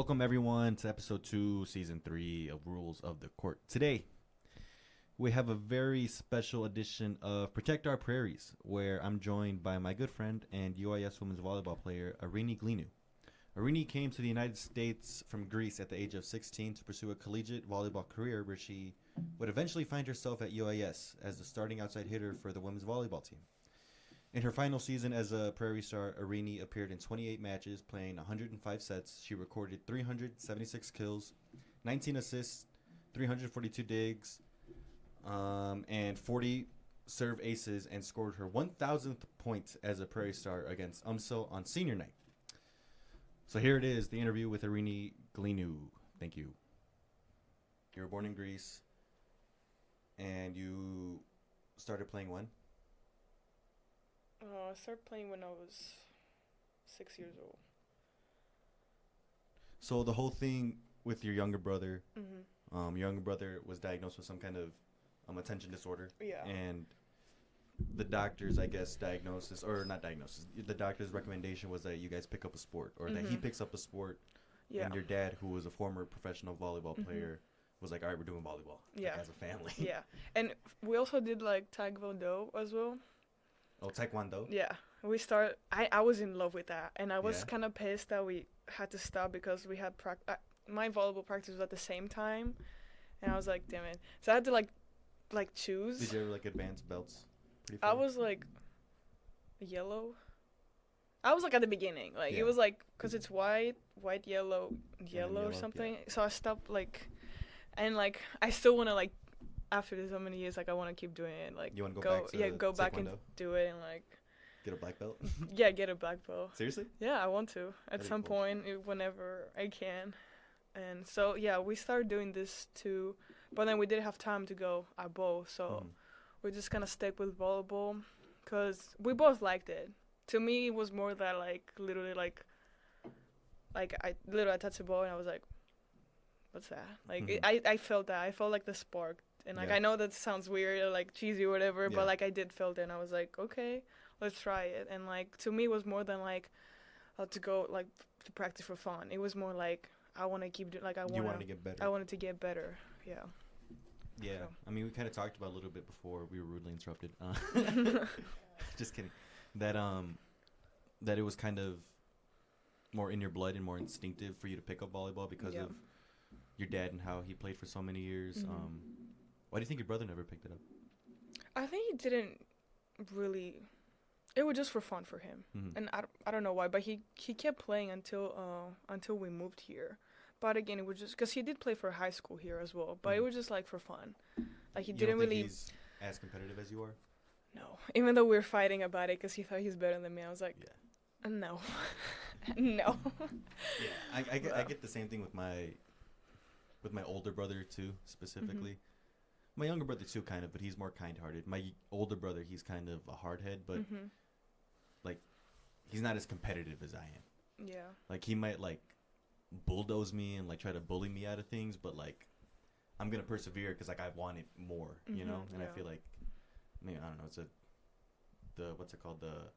Welcome, everyone, to episode 2, season 3 of Rules of the Court. Today, we have a very special edition of Protect Our Prairies, where I'm joined by my good friend and UIS women's volleyball player, Erini Glynou. Erini came to the United States from Greece at the age of 16 to pursue a collegiate volleyball career where she would eventually find herself at UIS as the starting outside hitter for the women's volleyball team. In her final season as a Prairie star, Eirini appeared in 28 matches, playing 105 sets. She recorded 376 kills, 19 assists, 342 digs, and 40 serve aces, and scored her 1,000th point as a Prairie star against UMSL on senior night. So here it is, the interview with Erini Glynou. Thank you. You were born in Greece, and you started playing when? I started playing when I was 6 years old. So the whole thing with your younger brother, Mm-hmm. your younger brother was diagnosed with some kind of attention disorder. Yeah. And the doctor's, I guess, diagnosis, or not diagnosis, the doctor's recommendation was that you guys pick up a sport, or that he picks up a sport. Yeah. And your dad, who was a former professional volleyball Mm-hmm. player, was like, all right, we're doing volleyball. Yeah. Like, as a family. Yeah. And we also did like Taekwondo as well. Oh, Taekwondo? Yeah. I was in love with that. And I was Yeah. kind of pissed that we had to stop because we had my volleyball practice was at the same time. And I was like, damn it. So I had to like choose. Did you ever like advance belts? Pretty I far? was like yellow. I was like at the beginning. Like Yeah. it was like, because it's white, yellow, yellow, or something. So I stopped like, and like I still want to like, after so many years, like I want to keep doing it. Like You want to go back to go back and Taekwondo? do it and like Get a black belt? get a black belt. Seriously? Yeah, I want to at That'd be some cool. point whenever I can. And so yeah, we started doing this too, but then we didn't have time to go at both, so we just kind of stuck with volleyball because we both liked it. To me, it was more that like literally like I touched the ball and I was like, what's that? Like I felt that. I felt like the spark. And like Yeah. I know that sounds weird or like cheesy or whatever, Yeah. but like I did feel it and I was like, okay, let's try it. And like to me, it was more than like to go like to practice for fun. It was more like I want to keep doing like You wanted to get better? I wanted to get better. Yeah. Yeah. So. I mean, we kind of talked about it a little bit before we were rudely interrupted. Just kidding. That it was kind of more in your blood and more instinctive for you to pick up volleyball because Yeah. of your dad and how he played for so many years. Mhm. Why do you think your brother never picked it up? I think he didn't really. It was just for fun for him, and I don't know why, but he kept playing until we moved here. But again, it was just because he did play for high school here as well. But it was just like for fun, like he You didn't don't think really. he's as competitive as you are? No, even though we were fighting about it because he thought he's better than me, I was like, no, no. Yeah, I get the same thing with my older brother too, specifically. My younger brother too, kind of, but he's more kind-hearted. My older brother, he's kind of a hardhead, but like he's not as competitive as I am. Yeah. Like he might like bulldoze me and like try to bully me out of things, but like I'm gonna persevere because like I want it more, you know. And I feel like, I mean, I don't know, it's what's it called, a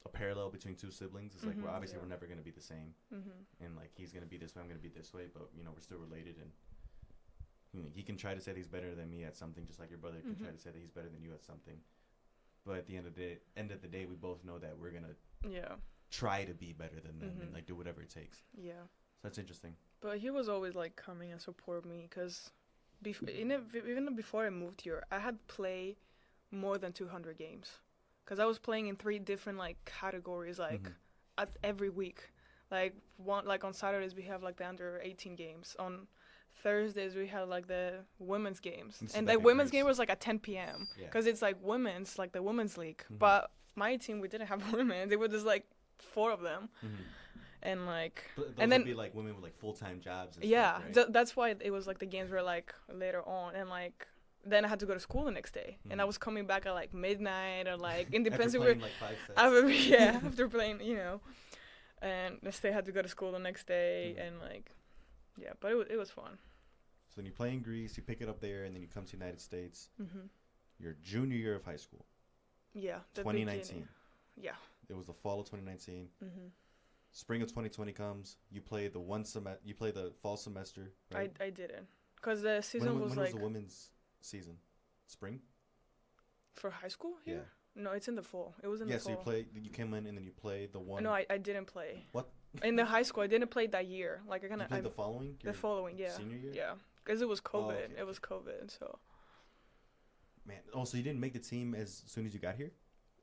parallel between two siblings. It's like we're obviously we're never gonna be the same, and like he's gonna be this way, I'm gonna be this way, but you know we're still related, and he can try to say that he's better than me at something, just like your brother can try to say that he's better than you at something. But at the end of the day, we both know that we're gonna try to be better than them and like do whatever it takes. Yeah. So that's interesting. But he was always like coming and support me because even before I moved here, I had played more than 200 games because I was playing in 3 different like categories like every week. Like on Saturdays we have like the under 18 games. On Thursdays we had like the women's games, and the women's game was like at 10 p.m. because it's like women's, like the women's league. But my team, we didn't have women. It was just like 4 of them. And like, but those and then would be like women with like full-time jobs and yeah, stuff, right? that's why it was like the games were like later on, and like then I had to go to school the next day, and I was coming back at like midnight or like independently. After playing like 5 sets. After playing, and next day I had to go to school the next day, and like, yeah, but it was fun. So then you play in Greece, you pick it up there, and then you come to the United States. Your junior year of high school. Yeah. 2019. Beginning. Yeah. It was the fall of 2019. spring of 2020 comes. You play the You play the fall semester. Right? I didn't, cause the season was when like was the women's season? Spring. for high school here. Yeah. No, it's in the fall. It was in the fall. So you came in and then you played the one. No, I didn't play. What? In the high school, I didn't play that year. Like I kind You of. played the following. The following, yeah. Senior year. Yeah, because it was COVID. okay, It was COVID, so. Man, so you didn't make the team as soon as you got here?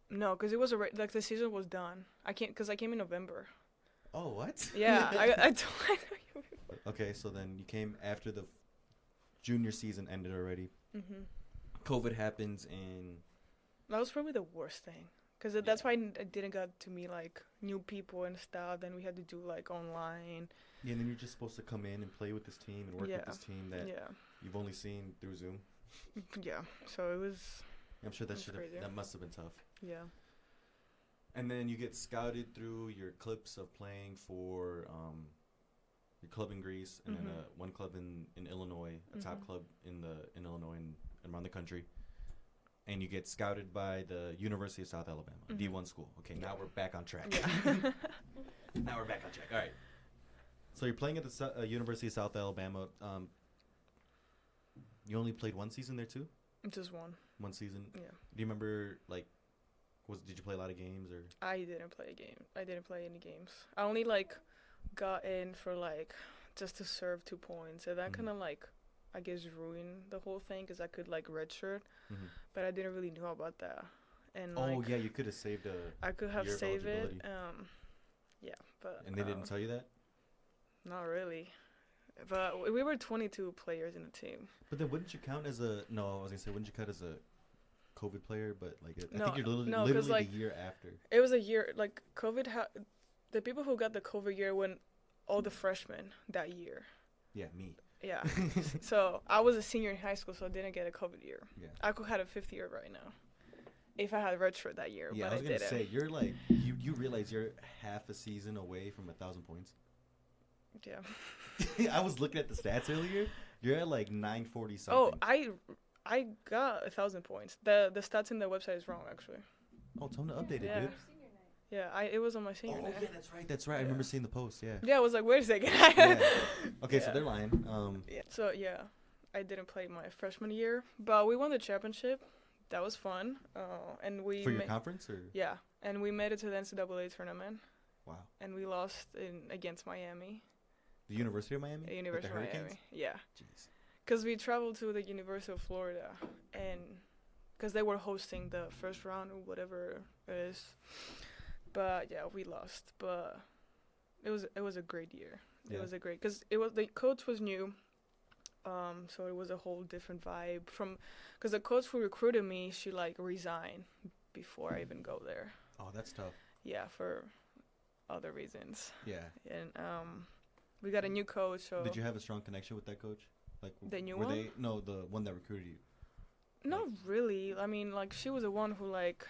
No, because it was like the season was done. I came in November. Oh, what? Yeah, I Okay, so then you came after the junior season ended already. Mhm. COVID happens and That was probably the worst thing, because that's why I didn't get to meet like new people and stuff. Then we had to do like online. yeah, and then you're just supposed to come in and play with this team and work with this team that Yeah. you've only seen through Zoom. Yeah. So it was. I'm sure That's crazy. that must have been tough. Yeah. And then you get scouted through your clips of playing for your club in Greece and then one club in Illinois, a top club in Illinois and around the country. And you get scouted by the University of South Alabama, D1 school. Okay, now we're back on track. Yeah. Now we're back on track. All right. So you're playing at the University of South Alabama. You only played one season there too? Just one. One season. Yeah. Do you remember did you play a lot of games or? I didn't play a game. I didn't play any games. I only like got in for like just to serve 2 points, and that kind of like I guess ruined the whole thing because I could like redshirt, but I didn't really know about that. And yeah, you could have saved a. I could have saved it. Yeah, but. And they didn't tell you that? Not really, but we were 22 players in the team. But then wouldn't you count as a? No, I was gonna say wouldn't you count as a COVID player? But like No, I think you're no, literally like, the year after. It was a year like COVID. The people who got the COVID year went all the freshmen that year. Yeah, me. Yeah. So I was a senior in high school, so I didn't get a COVID year. Yeah. I could have had a fifth year right now if I had redshirt that year. Yeah, but I was gonna didn't. say you're like you realize you're half a season away from 1,000 points. Yeah. I was looking at the stats earlier. You're at like 940 something. Oh, I got 1,000 points. The stats in the website is wrong actually. Oh, tell them to update Yeah. it, dude. Yeah, it was on my senior. Oh yeah, that's right. I remember seeing the post. Yeah. Yeah, I was like, wait a second. Yeah. Okay, so they're lying. Yeah. So yeah, I didn't play my freshman year, but we won the championship. That was fun. And we for your conference or? Yeah, and we made it to the NCAA tournament. Wow. And we lost against Miami. The University of Miami? The University of Miami. Yeah. Jeez. Because we traveled to the University of Florida, and because they were hosting the first round or whatever it is. But yeah, we lost. But it was a great year. Yeah. It was a great because the coach was new, so it was a whole different vibe because the coach who recruited me, she like resigned before I even go there. Oh, that's tough. Yeah, for other reasons. Yeah. And we got a new coach. So did you have a strong connection with that coach? Like the new one? No, the one that recruited you. Not really. I mean, like she was the one who like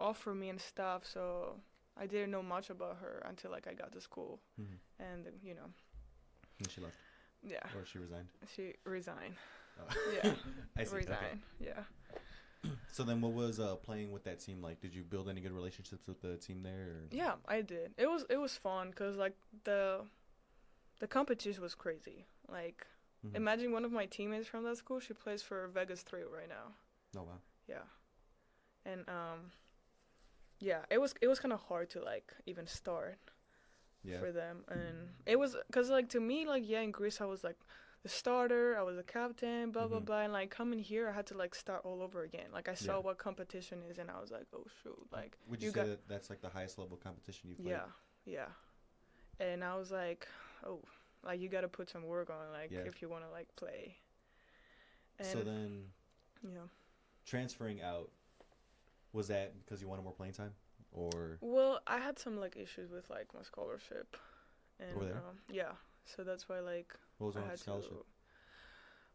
offered me and stuff. So I didn't know much about her until like I got to school, and you know. And she left. Yeah. Or she resigned. She resigned. Oh. Yeah. I see. Resigned. Okay. Yeah. So then, what was playing with that team like? Did you build any good relationships with the team there? Or? Yeah, I did. It was fun because like the competition was crazy. Like, imagine one of my teammates from that school. She plays for Vegas 3 right now. Oh wow. Yeah. And yeah, it was kind of hard to like even start. Yeah. For them, and it was because like to me like in Greece I was like the starter, I was a captain, blah blah blah, and like coming here I had to like start all over again. Like I saw what competition is, and I was like, oh shoot, like. Would you say that's like the highest level competition you've played? Yeah. And I was like, oh, like you got to put some work on, like if you want to like play. And so then. Yeah. Transferring out, was that because you wanted more playing time? Or well, I had some like issues with like my scholarship, and yeah, so that's why like what was on scholarship?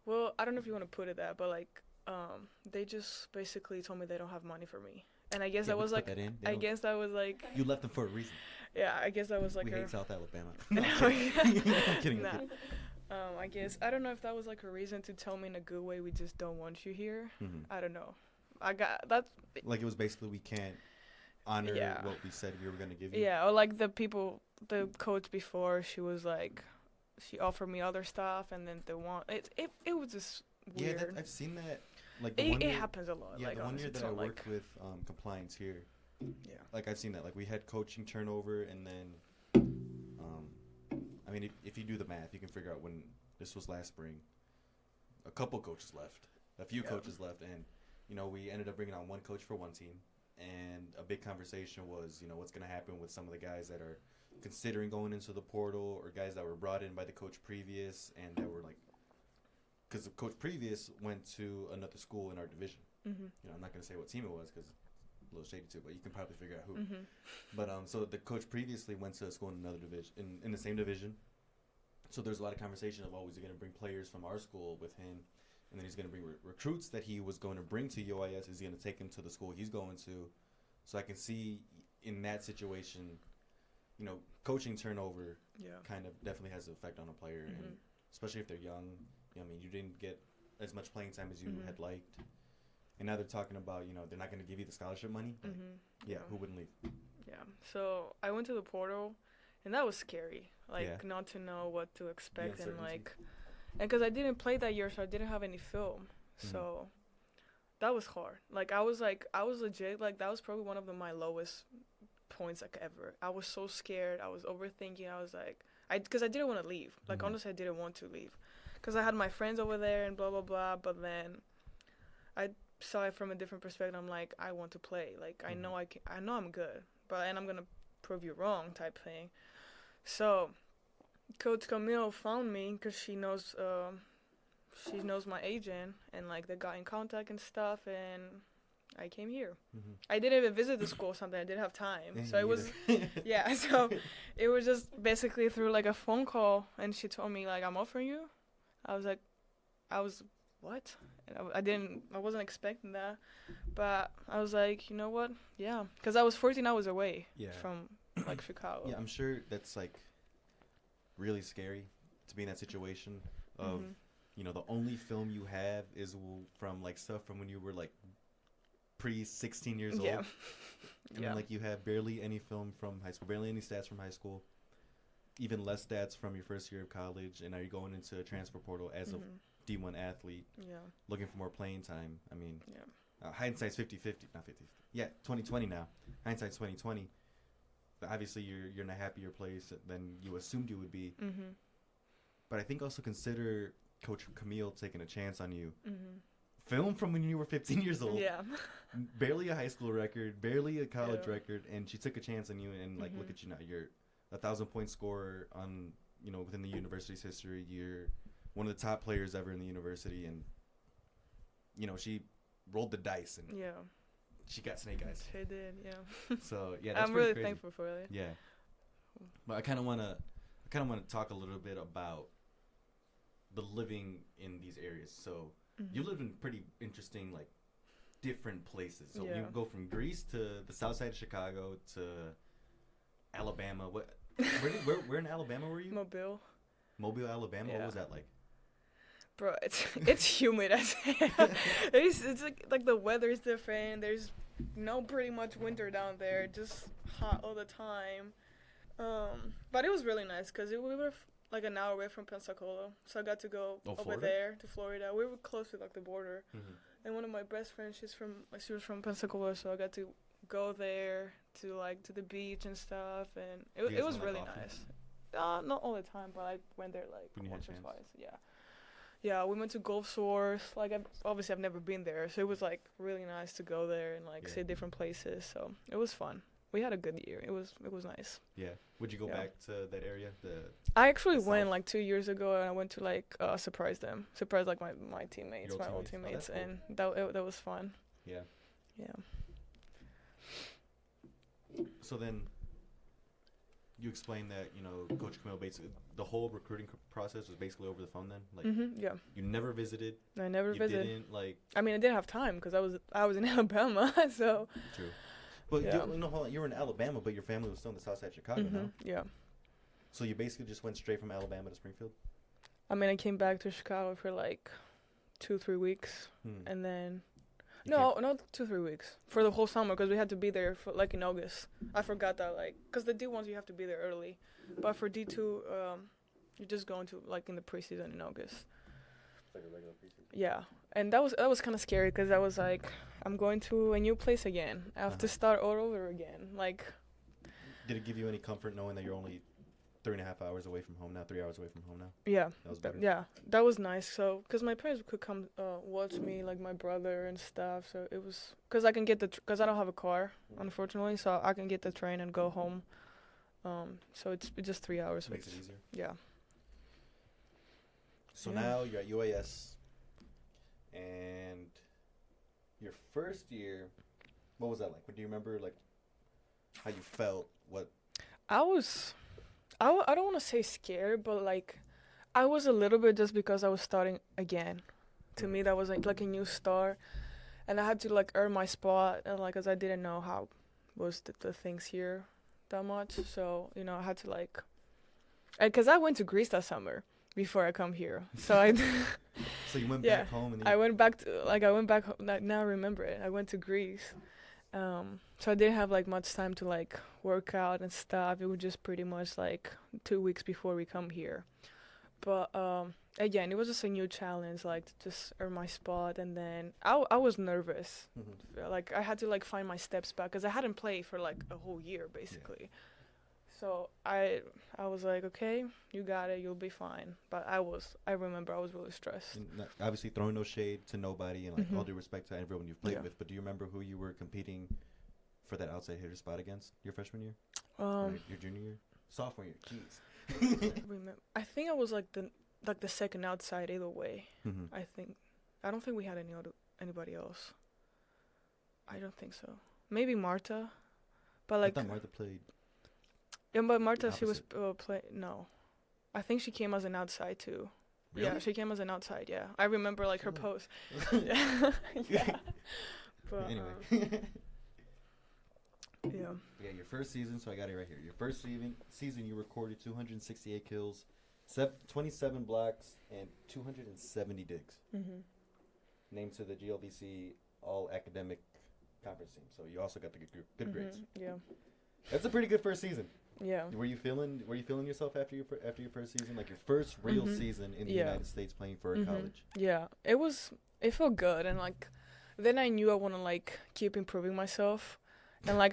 Well, I don't know if you want to put it that, but like they just basically told me they don't have money for me, and I guess that was like I guess that was like you left them for a reason. Yeah, I guess that was like we hate South Alabama. No, I'm kidding. Nah. I guess I don't know if that was like a reason to tell me in a good way we just don't want you here. I don't know. I got that. Like it was basically we can't. honor Yeah. what we said we were gonna give you. Yeah, or like the coach before, she was like, she offered me other stuff, and then it was just Yeah, weird. I've seen that. Like the It, one it year, happens a lot. yeah, Like the one honestly, year it's that I not worked like with compliance here, yeah. like I've seen that. Like we had coaching turnover, and then, I mean, if you do the math, you can figure out when this was last spring. A couple coaches left, a few Yeah. coaches left, and we ended up bringing on one coach for one team, and a big conversation was what's going to happen with some of the guys that are considering going into the portal, or guys that were brought in by the coach previous, and that were like, because the coach previous went to another school in our division. Mhm. I'm not going to say what team it was because a little shady too, but you can probably figure out who. Mhm. But so the coach previously went to a school in another division, in the same division. So there's a lot of conversation of, is he going to bring players from our school with him, and then he's going to bring recruits that he was going to bring to UIS. Is he going to take him to the school he's going to? So I can see in that situation, coaching turnover Yeah. kind of definitely has an effect on a player, and Mhm. especially if they're young. I mean, you didn't get as much playing time as you Mhm. had liked, and now they're talking about they're not going to give you the scholarship money. Like, Mhm. yeah, who wouldn't leave? Yeah. So I went to the portal, and that was scary. Like Yeah. not to know what to expect, and uncertainty. and because I didn't play that year, so I didn't have any film. So that was hard. Like I was legit. Like that was probably one of my lowest points like ever. I was so scared. I was overthinking. I was like, because I didn't want to leave. Like Mhm. honestly, I didn't want to leave, because I had my friends over there and blah blah blah. But then I saw it from a different perspective. I'm like, I want to play. Like I know I know I'm good, and I'm gonna prove you wrong type thing. So Coach Camille found me because she knows my agent, and like they got in contact and stuff, and I came here. Mhm. I didn't even visit the school or something. I didn't have time. Yeah, So it me was, either. yeah. So it was just basically through like a phone call, and she told me like, I'm offering you. I was what? And I wasn't expecting that, but I was like, you know what? Yeah, because I was 14 hours away Yeah. from like Chicago. Yeah, I'm sure that's like really scary to be in that situation of Mhm. the only film you have is from like stuff from when you were like pre 16 years old. Yeah. And Yeah. then, like you have barely any film from high school, barely any stats from high school, even less stats from your first year of college, and now you're going into a transfer portal as a Mhm. D1 athlete Yeah. looking for more playing time. I mean, Yeah. hindsight's 50-50, not 50. Yeah, 2020 now. Hindsight's 2020. But obviously you're in a happier place than you assumed you would be. Mhm. But I think also consider Coach Camille taking a chance on you. Mhm. Film from when you were 15 years old. Yeah. Barely a high school record, barely a college Yeah. record, and she took a chance on you. And like, look Mhm. at you now. You're 1,000-point scorer on within the university's history. You're one of the top players ever in the university, and she rolled the dice and Yeah. she got snake eyes. She did. Yeah. So yeah, that's I'm pretty really crazy. thankful for it. Yeah, but I kind of want to talk a little bit about the living in these areas. So you Mhm. live in pretty interesting, like, different places. So Yeah. you go from Greece to the south side of Chicago to Alabama. Where in Alabama were you? Mobile. Mobile, Alabama. What Yeah. was that like? Bro, it's humid as hell. It's like the weather is different. There's no pretty much winter down there. Just hot all the time. But it was really nice because we were like an hour away from Pensacola, so I got to go over Florida? there to Florida. We were close to like the border, Mm-hmm. and one of my best friends, she was from Pensacola, so I got to go there to the beach and stuff, and You guys it was went, really like, often? nice. Not all the time, but I went there like When you had once or chance? twice. Yeah. Yeah, we went to Gulf Shores. Like, I've never been there, so it was like really nice to go there and like Yeah. see different places. So it was fun. We had a good year. It was nice. Yeah. Would you go Yeah. back to that area? I actually The went South? like 2 years ago, and I went to like surprise like my teammates, Your my old old teammates? teammates, Oh, that's and that was fun. Yeah. Yeah. So then, you explained that Coach Camille basically the whole recruiting process was basically over the phone. Then, like, Yeah. you never visited. I never You visited. didn't like. I mean, I didn't have time because I was in Alabama, so. True. But Yeah. hold on. You were in Alabama, but your family was still in the south side of Chicago, no? Yeah. So you basically just went straight from Alabama to Springfield? I mean, I came back to Chicago for like 2-3 weeks, Hmm. and then No, not 2-3 weeks for the whole summer because we had to be there for like in August. I forgot that like because the D1s you have to be there early, but for D2 you're just going to like in the preseason in August. It's like a regular preseason. Yeah, and that was kind of scary because I was like, I'm going to a new place again. I have to start all over again. Like, did it give you any comfort knowing that you're only 3.5 hours away from home now, 3 hours away from home now? Yeah, that was better. Yeah, that was nice. So, because my parents could come watch me, like my brother and stuff. So it was because I can get because I don't have a car, unfortunately. So I can get the train and go home. So it's just 3 hours. Makes it easier. Yeah. So now you're at UAS, and your first year, what was that like? Do you remember like how you felt? What? I don't want to say scared, but like I was a little bit just because I was starting again. To me, that was like a new start, and I had to like earn my spot, and like as I didn't know how was the things here that much, so you know I had to like, because I went to Greece that summer before I come here, so I. So you went back home, and then I went back home. Now I remember it. I went to Greece. So I didn't have like much time to like work out and stuff. It was just pretty much like 2 weeks before we come here. But again, it was just a new challenge, like to just earn my spot. And then I was nervous. Like I had to like find my steps back because I hadn't played for like a whole year basically. Yeah. So I was like, okay, you got it, you'll be fine. But I remember I was really stressed. Obviously throwing no shade to nobody and like all due respect to everyone you've played with. But do you remember who you were competing for that outside hitter spot against your freshman year? Your junior year? Sophomore year, jeez. I think I was like the second outside either way. I don't think we had anybody else. I don't think so. Maybe Marta. But like I thought Marta played. Yeah, but Marta, she was no. I think she came as an outside too. Really? Yeah, she came as an outside, yeah. I remember like her post. Yeah. But, anyway. Yeah. Yeah, your first season, so I got it right here. Your first season you recorded 268 kills, 27 blocks, and 270 digs. Named to the GLVC All Academic Conference team. So you also got the good grades. Yeah. That's a pretty good first season. Yeah. Were you feeling yourself after your first season, like your first real season in the United States playing for a college? Yeah. It felt good, and like then I knew I want to like keep improving myself, and like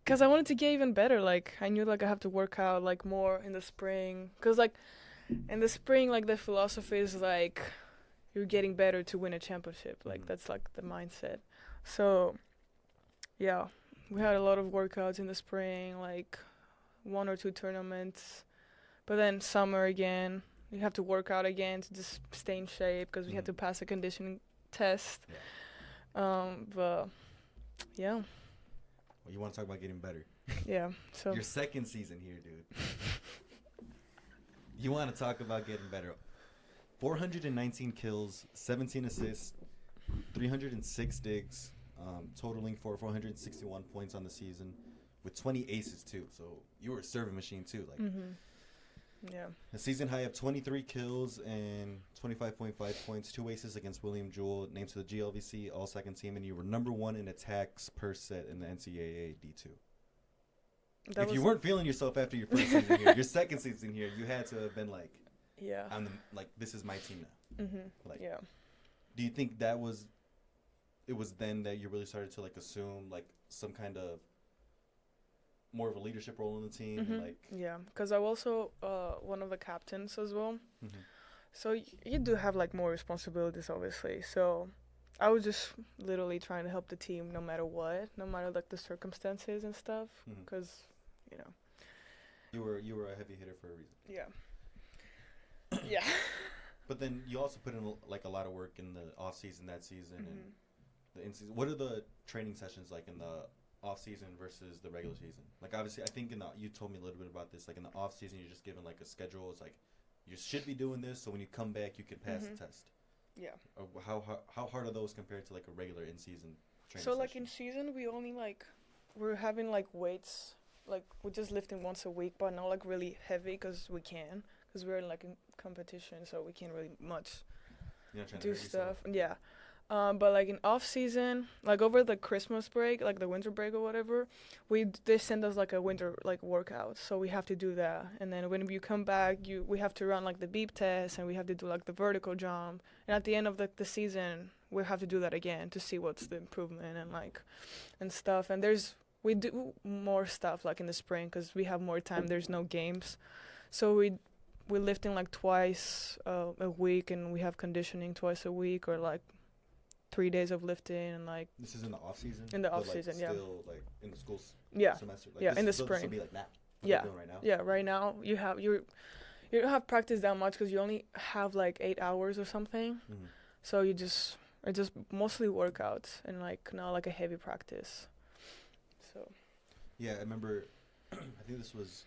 because I wanted to get even better. Like I knew like I have to work out like more in the spring, because like in the spring like the philosophy is like you're getting better to win a championship. Like that's like the mindset. So yeah, we had a lot of workouts in the spring, like 1 or 2 tournaments, but then summer again you have to work out again to just stay in shape because we had to pass a conditioning test. But yeah. Well, you want to talk about getting better? Yeah. So your second season here, dude. You want to talk about getting better? 419 kills, 17 assists, 306 digs, totaling for 461 points on the season, with 20 aces too. So you were a serving machine too. Like, yeah. A season high of 23 kills and 25.5 points, 2 aces against William Jewell, named to the GLVC All Second Team, and you were number 1 in attacks per set in the NCAA D2. If you weren't feeling yourself after your first season here, your second season here, you had to have been like, yeah, this is my team now. Like, yeah. Do you think it was then that you really started to like assume like some kind of more of a leadership role in the team? And, yeah, because I'm also one of the captains as well. So you do have like more responsibilities, obviously. So I was just literally trying to help the team no matter what, no matter like the circumstances and stuff, because you were a heavy hitter for a reason. Yeah. Yeah. But then you also put in like a lot of work in the off season that season and the in season. What are the training sessions like in the off season versus the regular season? Like obviously, I think you told me a little bit about this. Like in the off season, you're just given like a schedule. It's like you should be doing this, so when you come back, you can pass the test. Yeah. How hard are those compared to like a regular in season training? So like in season, we only we're having like weights, like we're just lifting once a week, but not like really heavy because we're in like in competition, so we can't really much do stuff. Yeah. But like in off season, like over the Christmas break, like the winter break or whatever, they send us like a winter like workout, so we have to do that. And then when you come back, we have to run like the beep test, and we have to do like the vertical jump. And at the end of the season, we have to do that again to see what's the improvement and stuff. And we do more stuff like in the spring because we have more time. There's no games, so we're lifting like twice a week, and we have conditioning twice a week, or like 3 days of lifting, and like This is in the off season. in the but, off season, yeah. Still like in the school Yeah, semester. Like, yeah, in the This spring. will be like now. What Yeah, we're doing right now. yeah. Right now you don't have practice that much because you only have like 8 hours or something. Mhm. So it's just mostly workouts and like not like a heavy practice. So Yeah, I remember. I think this was.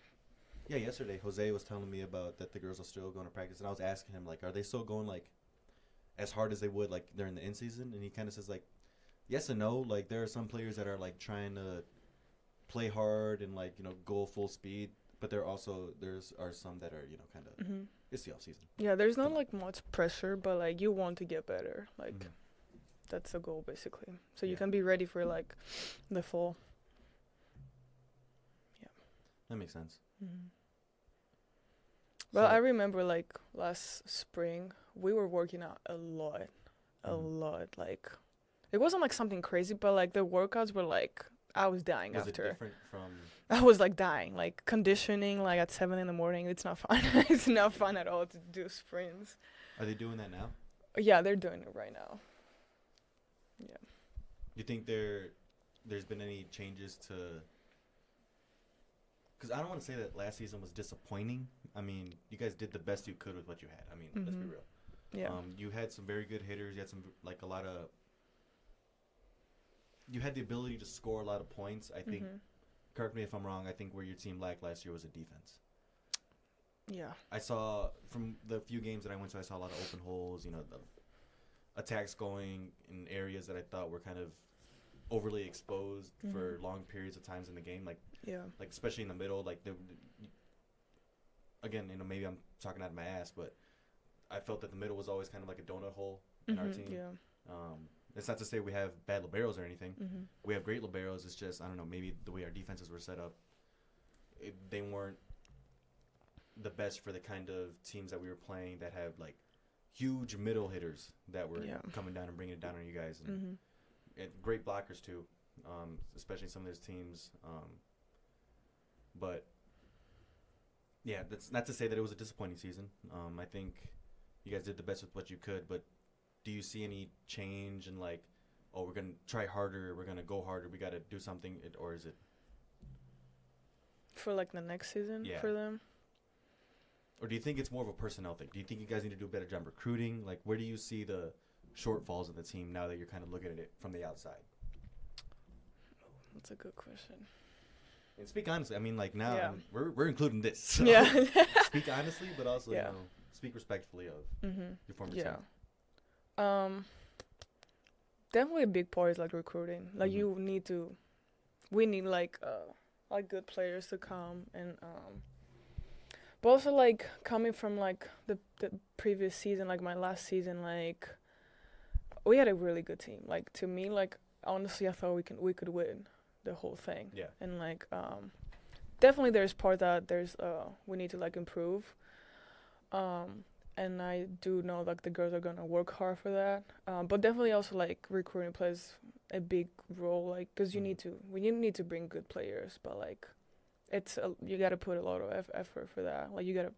Yeah, yesterday Jose was telling me about that the girls are still going to practice, and I was asking him like, are they still going like as hard as they would like during the in season? And he kind of says like, yes and no. Like there are some players that are like trying to play hard and like go full speed, but are some that are kind of it's the off season. yeah, there's not like much pressure, but like you want to get better. Like Mhm. that's the goal basically. So you Yeah. can be ready for like the fall. That makes sense. Mm-hmm. Well, So- I remember like last spring we were working out a lot. Mhm. Like it wasn't like something crazy, but like the workouts were like I was dying Was it after. different from? I was like dying, like conditioning like at 7 a.m. It's not fun. It's not fun at all to do sprints. Are they doing that now? Yeah, they're doing it right now. Yeah. You think there's been any changes to? Because I don't want to say that last season was disappointing. I mean, you guys did the best you could with what you had. I mean, let's be Mhm. real. Yeah. You had some very good hitters. You had some like a lot of. You had the ability to score a lot of points. I think. Mhm. Correct me if I'm wrong. I think where your team lacked last year was a defense. Yeah. I saw from the few games that I went to, I saw a lot of open holes. The attacks going in areas that I thought were kind of overly exposed for Mhm. long periods of times in the game. Like Yeah. especially in the middle, like again, maybe I'm talking out of my ass, but I felt that the middle was always kind of like a donut hole in our team. Yeah. It's not to say we have bad liberos or anything. Mhm. We have great liberos. It's just I don't know, maybe the way our defenses were set up, they weren't the best for the kind of teams that we were playing that have like huge middle hitters that were Yeah. coming down and bringing it down on you guys, Mhm. and great blockers too, especially some of those teams. But yeah, that's not to say that it was a disappointing season. I think you guys did the best with what you could, but do you see any change in like, oh, we're gonna try harder, we're gonna go harder, we got to do something, or is it? For like the next season Yeah. for them. Or do you think it's more of a personnel thing? Do you think you guys need to do a better job recruiting? Like, where do you see the shortfalls of the team now that you're kind of looking at it from the outside? That's a good question. And speak honestly. I mean, like now Yeah. we're including this. So Yeah. speak honestly, but also Yeah. speak respectfully of Mhm. your former Yeah. team. Definitely a big part is like recruiting. Like Mhm. we need like good players to come and but also like coming from like the previous season, like my last season, like we had a really good team. Like to me, like honestly I thought we could win the whole thing. Yeah. And like definitely there's part that we need to like improve. And I do know like the girls are gonna work hard for that. But definitely also like recruiting plays a big role, like because you need to bring good players, but like you gotta put a lot of effort for that. Like you gotta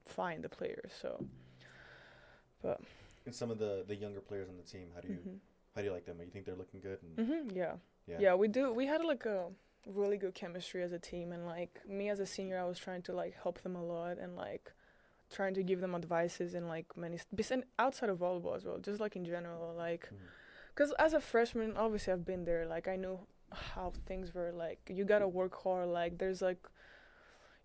find the players. So, but And some of the younger players on the team, how do you like them? You think they're looking good? Yeah, we do. We had like a really good chemistry as a team, and like me as a senior, I was trying to like help them a lot and like trying to give them advices and like and outside of volleyball as well, just like in general, like because as a freshman, obviously I've been there, like I knew how things were, like you gotta work hard, like there's like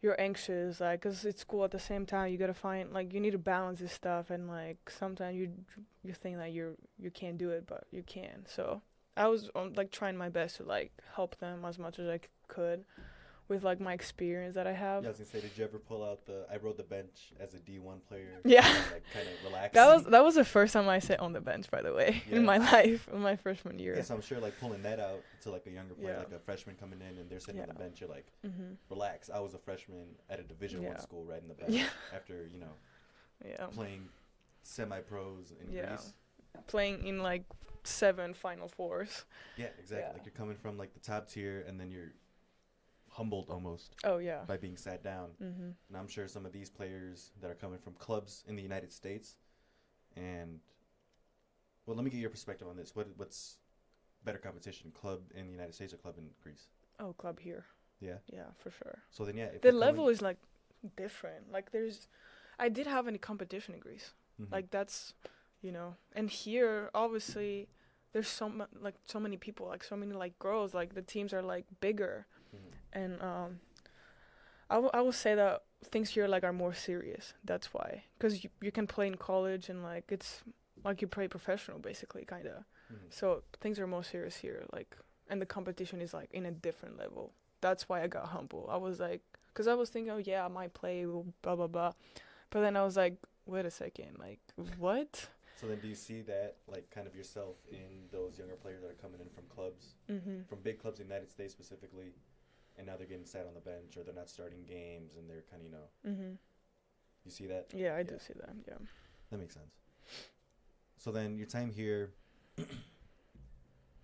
you're anxious, like because it's school at the same time, you gotta find like you need to balance this stuff, and like sometimes you think that you can't do it, but you can. So I was like trying my best to like help them as much as I could with like my experience that I have. Yeah, I was gonna say, did you ever pull out I rode the bench as a D1 player? Yeah. And, like, kind of relax. That was the first time I sat on the bench, by the way, Yeah. in my life, in my freshman year. Yeah, so I'm sure like pulling that out to like a younger player, Yeah. like a freshman coming in and they're sitting on the Yeah. bench, you're like, Mhm. relax. I was a freshman at a Division Yeah. One school riding the bench Yeah. after, Yeah. playing semi-pros in Yeah. Greece. Playing in like 7 Final Fours. Yeah, exactly. Yeah. Like you're coming from like the top tier and then you're humbled almost Oh yeah. by being sat down. Mhm. And I'm sure some of these players that are coming from clubs in the United States, and well, let me get your perspective on this. What's better competition, club in the United States or club in Greece? Oh, club here. Yeah. Yeah, for sure. So then, yeah, if The you're level coming- is like different. Like I did have any competition in Greece. Mhm. Like that's, and here obviously there's so many people, like so many like girls, like the teams are like bigger, Mhm. and I will say that things here like are more serious. That's why, because you can play in college and like it's like you play professional basically, kind of. Mhm. So things are more serious here, like, and the competition is like in a different level. That's why I got humble. I was like, because I was thinking, oh yeah, I might play, blah blah blah, but then I was like, wait a second, like what? So then, do you see that like kind of yourself in those younger players that are coming in from clubs, Mhm. from big clubs in the United States specifically, and now they're getting sat on the bench or they're not starting games and they're kind of Mhm. you see that? Yeah, I Yeah. do see that. Yeah. That makes sense. So then your time here,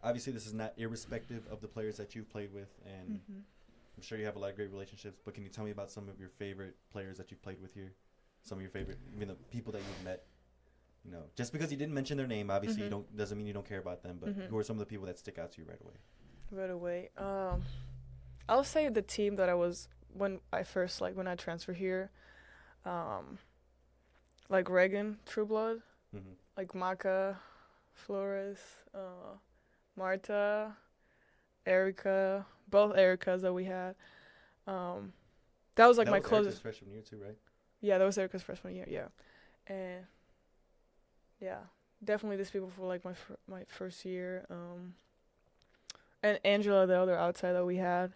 obviously this is not irrespective of the players that you've played with, and Mhm. I'm sure you have a lot of great relationships, but can you tell me about some of your favorite players that you've played with here? Some of your favorite, the people that you've met? Just because you didn't mention their name, obviously Mhm. doesn't mean you don't care about them, but Mhm. who are some of the people that stick out to you right away? Right away. I'll say the team that I was when I transferred here, like Reagan, True Blood, Mm-hmm. like Maka, Flores, Marta, Erica, both Ericas that we had. That was like that my was closest. Erica's freshman year too, right? Yeah, that was Erica's freshman year. Yeah, and yeah, definitely these people for like my first year. And Angela, the other outside that we had.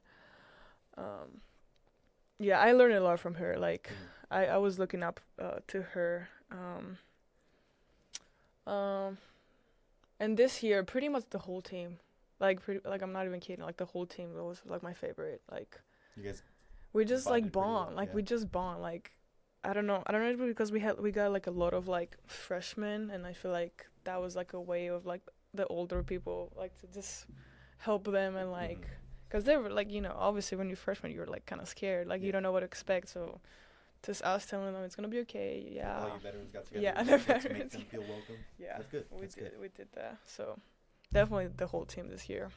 Yeah, I learned a lot from her. Like, Mhm. I was looking up to her. And this year, pretty much the whole team, like I'm not even kidding. Like the whole team was like my favorite. Like You guys, we just bonded like pretty well, bond. Like yeah. we just bond. Like I don't know if because we got like a lot of like freshmen, and I feel like that was like a way of like the older people like to just help them and like. Mhm. Because they were like, obviously when you're freshman, you're like kind of scared. Like, you Yeah. don't know what to expect. So just us telling them it's going to be okay. Yeah. All you veterans got together. Yeah, and the got to make veterans, them yeah. feel welcome. Yeah. That's good. We That's did. good. We did that. So definitely the whole team this year.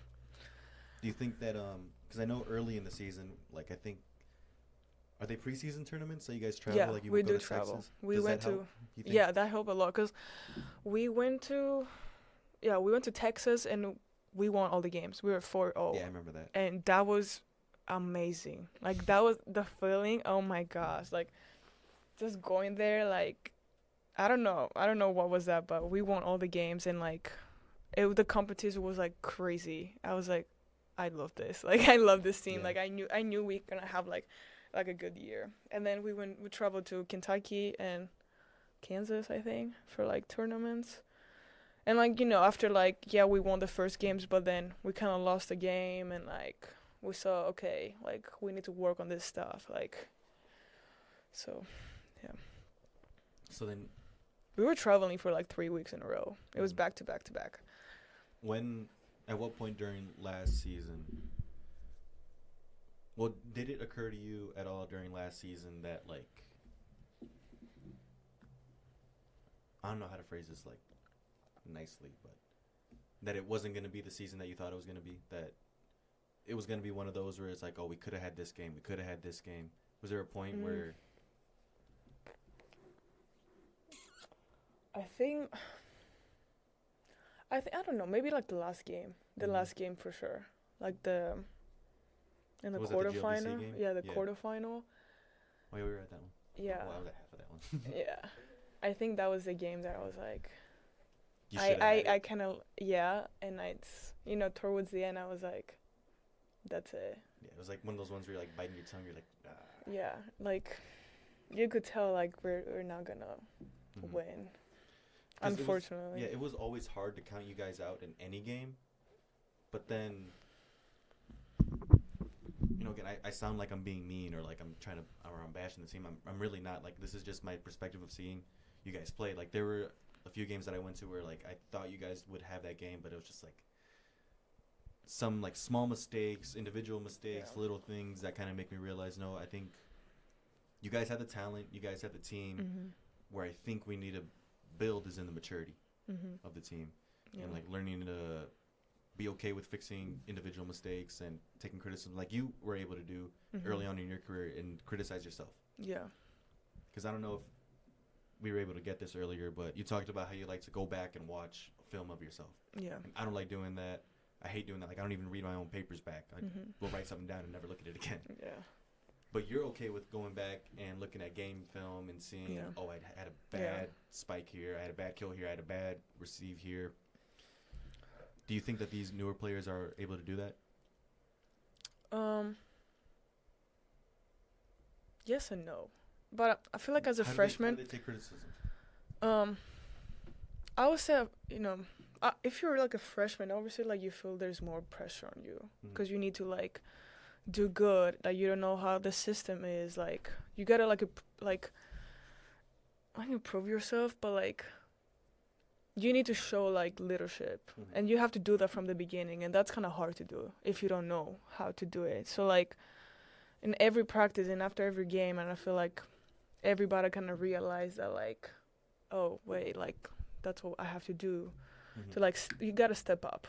Do you think that because I know early in the season, like I think, are they preseason tournaments? So you guys travel? Yeah, like you we would go do to travel. Texas? We Does went that help, you think? Yeah, that helped a lot. Because we went to Texas and we won all the games. We were 4-0. Yeah, I remember that. And that was amazing. Like that was the feeling. Oh my gosh! Like just going there. Like I don't know what was that, but we won all the games and like the competition was like crazy. I was like, I love this. Like I love this team. Yeah. Like I knew we gonna have like a good year. And then we traveled to Kentucky and Kansas, I think, for like tournaments. And like after like we won the first games, but then we kind of lost the game and like. We saw, okay, like, we need to work on this stuff, like, so, yeah. So then, We were traveling for, like, 3 weeks in a row. It was Mhm. back to back to back. at what point during last season, well, did it occur to you at all during last season that, like, I don't know how to phrase this, like, nicely, but that it wasn't going to be the season that you thought it was going to be, that it was going to be one of those where it's like, oh, we could have had this game, we could have had this game. Was there a point where... I don't know, maybe, like, the last game. The Mhm. last game for sure. Like, in the Was it the GLBC quarterfinal. game? Yeah, the Yeah. quarterfinal. Oh, yeah, we were at that one. Yeah. Well, I was at half of that one. Yeah. I think that was the game that I was like, You should have had I kind of, and towards the end, I was like, that's it. Yeah, it was like one of those ones where you're like biting your tongue. You're like, ah. Yeah, like you could tell like we're not gonna win. 'Cause Unfortunately. it was always hard to count you guys out in any game. But then, again, I sound like I'm being mean or like I'm bashing the team. I'm really not. Like, this is just my perspective of seeing you guys play. Like, there were a few games that I went to where like I thought you guys would have that game, but it was just like some like small mistakes, individual mistakes, little things that kind of make me realize, no, I think you guys have the talent, you guys have the team. Where I think we need to build is in the maturity of the team and like learning to be okay with fixing individual mistakes and taking criticism like you were able to do early on in your career and criticize yourself. Yeah. Because I don't know if we were able to get this earlier, but you talked about how you like to go back and watch a film of yourself. Yeah. And I don't like doing that. I hate doing that. Like, I don't even read my own papers back. I will write something down and never look at it again. Yeah. But you're okay with going back and looking at game film and seeing, oh, I had a bad spike here, I had a bad kill here, I had a bad receive here. Do you think that these newer players are able to do that? Yes and no. But I feel like as a freshman, how do they take criticism? I would say, if you're like a freshman, obviously like you feel there's more pressure on you because you need to like do good. Like you don't know how the system is. Like you gotta like improve yourself, but like you need to show like leadership, and you have to do that from the beginning, and that's kind of hard to do if you don't know how to do it. So like in every practice and after every game, and I feel like everybody kind of realized that like, oh wait, like that's what I have to do to like you gotta step up,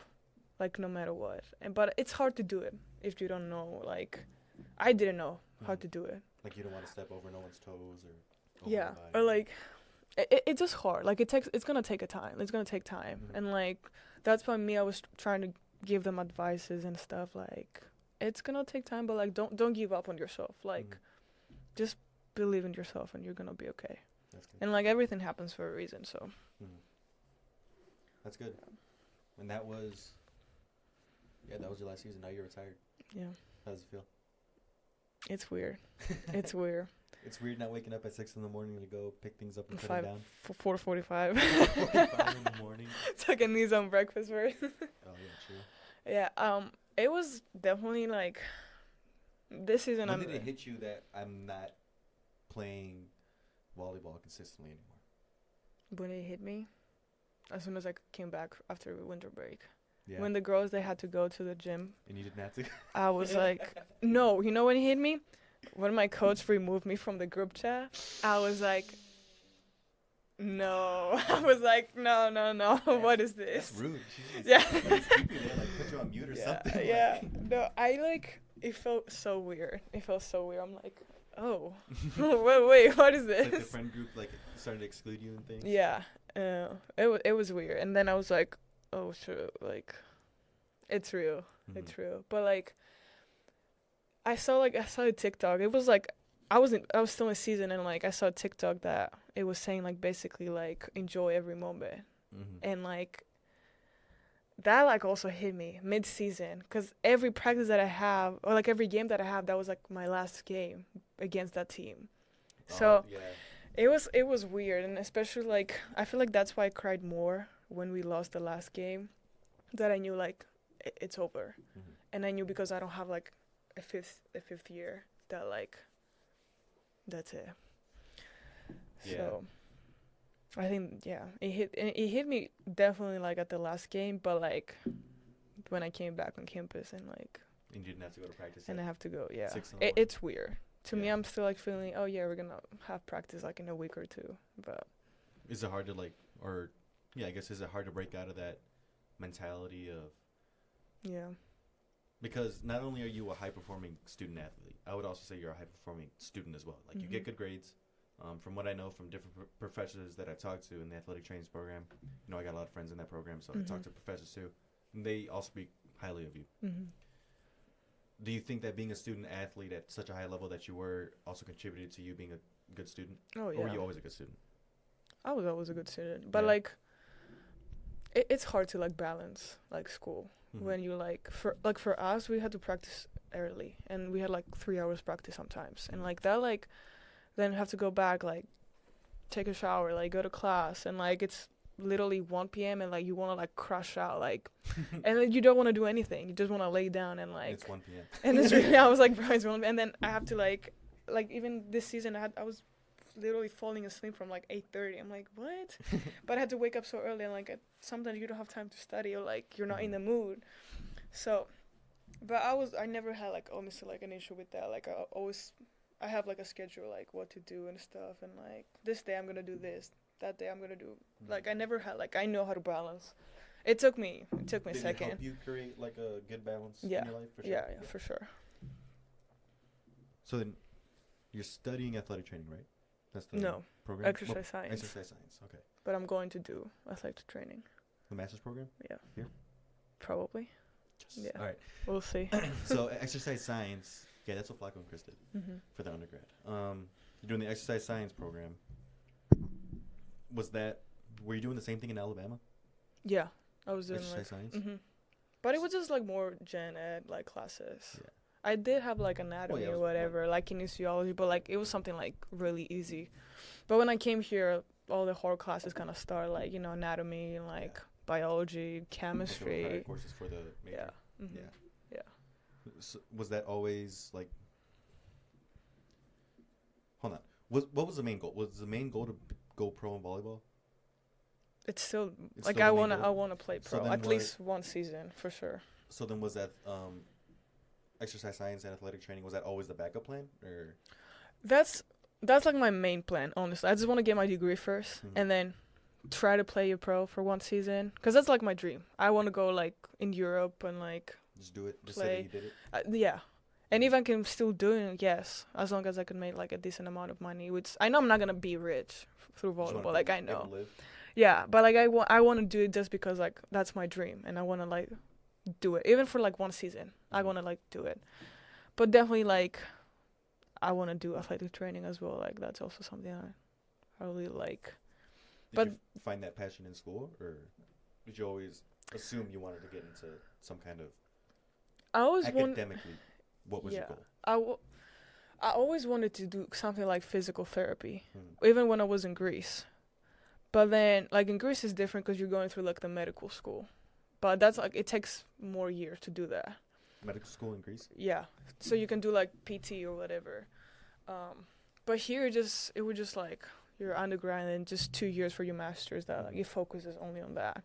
like no matter what. But it's hard to do it if you don't know. Like I didn't know how to do it. Like you don't want to step over no one's toes or or like it's just hard. Like it's gonna take a time. It's gonna take time, and like that's why I was trying to give them advices and stuff. Like it's gonna take time, but like don't give up on yourself. Like just believe in yourself, and you're gonna be okay. That's good. And like everything happens for a reason. So that's good. And that was your last season. Now you're retired. Yeah. How does it feel? It's weird. It's weird. It's weird not waking up at 6 a.m. to go pick things up and put them down. 4:45. 4:45 in the morning. So I can need some breakfast first. Oh yeah, true. Yeah. It was definitely like this season. When did it hit you that I'm not playing volleyball consistently anymore? When it hit me, as soon as I came back after winter break. Yeah. When the girls, they had to go to the gym. And you didn't have to? I was like, no. You know when it hit me? When my coach removed me from the group chat, I was like, no. I was like, no. What is this? That's rude. Yeah. Keep you there, like put you on mute or something. Yeah. No, it felt so weird. I'm like, oh, wait, what is this? Like the friend group like started to exclude you and things? Yeah. It was weird. And then I was like, oh, shoot, like, it's real. It's real. But like, I saw a TikTok. It was like I was still in season, and like I saw a TikTok that it was saying like basically like enjoy every moment, and like that like also hit me mid-season because every practice that I have or like every game that I have, that was like my last game against that team. So it was weird, and especially like I feel like that's why I cried more when we lost the last game. That I knew like it's over, and I knew because I don't have like a fifth year that like that's it. Yeah. So I think it hit me definitely like at the last game, but like when I came back on campus and like and you didn't have to go to practice and I have to go, 6 in the morning. it's weird to me. I'm still like feeling, oh yeah, we're gonna have practice like in a week or two, but is it hard to like I guess is it hard to break out of that mentality of because not only are you a high-performing student athlete, I would also say you're a high-performing student as well. Like you get good grades. From what I know from different professors that I've talked to in the athletic trainings program, I got a lot of friends in that program, so I talk to professors too, and they all speak highly of you. Do you think that being a student athlete at such a high level that you were also contributed to you being a good student? Oh yeah. Or were you always a good student? I was always a good student, but like it's hard to like balance like school when you like for us we had to practice early, and we had like 3 hours practice sometimes, and like that, like then have to go back, like take a shower, like go to class, and like it's literally 1 p.m. and like you want to like crash out, like, and then you don't want to do anything, you just want to lay down and like. It's 1 p.m. And it's really, I was like, bro, it's 1 p.m. And then I have to like even this season I was literally falling asleep from like 8:30. I'm like, what? But I had to wake up so early, and like sometimes you don't have time to study, or like you're not in the mood. So, but I never had like honestly like an issue with that. Like I have like a schedule, like what to do and stuff, and like this day I'm gonna do this, that day I'm gonna do. Like I never had, like, I know how to balance. It took me a Did second. it help you create like a good balance in Yeah. your life? For sure? Yeah, for sure. So then, you're studying athletic training, right? That's the No, program. exercise science. Exercise science. Okay. But I'm going to do athletic training. The master's program. Yeah. Here. Probably. Yes. Yeah. All right. We'll see. So exercise science. Yeah, that's what Flacco and Chris did Mhm. for the undergrad. You're doing the exercise science program. Were you doing the same thing in Alabama? Yeah, I was doing Exercise science. But it was just like more gen ed like classes. Yeah. I did have like anatomy it or was whatever, like kinesiology, but like it was something like really easy. But when I came here, all the hard classes kind of start, like, you know, anatomy and like biology, Like the chemistry. required courses for the major. Yeah. Mhm. Yeah. Yeah. So was that always like? Hold on. What was the main goal? Was the main goal to go pro in volleyball? It's still It's like still I the main wanna goal? play So pro then at what- least one season for sure. So then was that exercise science and athletic training, was that always the backup plan, or? That's like my main plan, honestly. I just want to get my degree 1st Mhm. and then try to play a pro for one season, because that's like my dream. I want to go like in Europe and like Just do it. Just play. say that you did it. Yeah. And if I can still do it, yes, as long as I can make like a decent amount of money, which I know I'm not gonna be rich through Just wanna volleyball, like I be able know. to live. Yeah, but like I want to do it just because like that's my dream, and I want to like do it even for like one season. I want to like do it, but definitely like I want to do athletic training as well. Like that's also something I really like. Did But- you find that passion in school, or did you always assume you wanted to get into some kind of I always want. academically? What was your Yeah. goal? I always wanted to do something like physical therapy, Hmm. even when I was in Greece. But then, like in Greece, is different because you're going through like the medical school. But that's like it takes more years to do that. Medical school in Greece. Yeah, so you can do like PT or whatever. But here, it was just like your undergrad and just 2 years for your master's. That like it focuses only on that.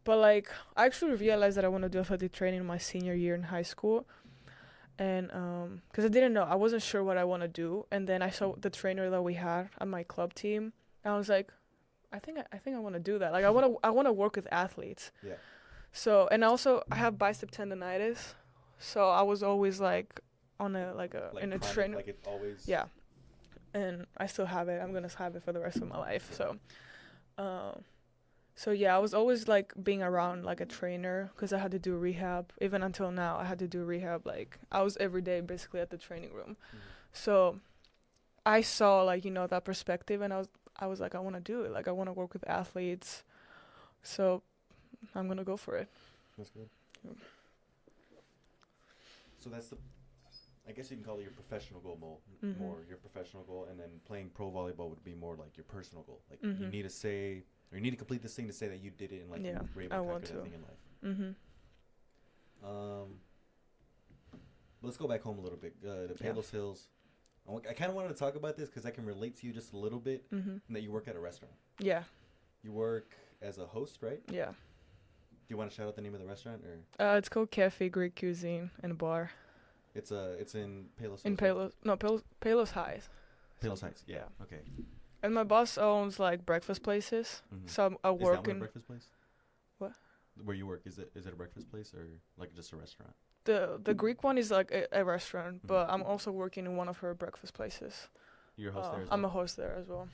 But like I actually realized that I want to do athletic training in my senior year in high school. And because I didn't know, I wasn't sure what I want to do, and then I saw the trainer that we had on my club team, and I was like, I think I want to do that. Like I want to work with athletes. Yeah. So, and also I have bicep tendonitis, so I was always like in a Like trainer. chronic, like it always. Yeah, and I still have it. I'm gonna have it for the rest of my life. So, so yeah, I was always like being around like a trainer because I had to do rehab. Even until now, I had to do rehab. Like I was every day basically at the training room. Mhm. So I saw like, you know, that perspective, and I was like, I want to do it. Like I want to work with athletes. So I'm gonna go for it. That's good. Yeah. So that's I guess you can call it your professional goal Mhm. more your professional goal, and then playing pro volleyball would be more like your personal goal. Like you Mhm. need to say, or you need to complete this thing to say that you did it, and like Yeah, you were able I to want conquer that to. thing in life. Mhm. But let's go back home a little bit. The Palos Hills. I kind of wanted to talk about this because I can relate to you just a little bit. Mhm. And that you work at a restaurant. Yeah. You work as a host, right? Yeah. Do you want to shout out the name of the restaurant, or It's called Cafe Greek Cuisine and Bar it's in Palos Hills? in right? Palos Heights. Palos Heights. Yeah. Okay. And my boss owns like breakfast places, Mhm. so I Is that work one a in breakfast place? What? Where you work, is it a breakfast place or like just a restaurant? the Greek one is like a restaurant, Mhm. but I'm also working in one of her breakfast places. You're a host there as I'm well? a host there as well.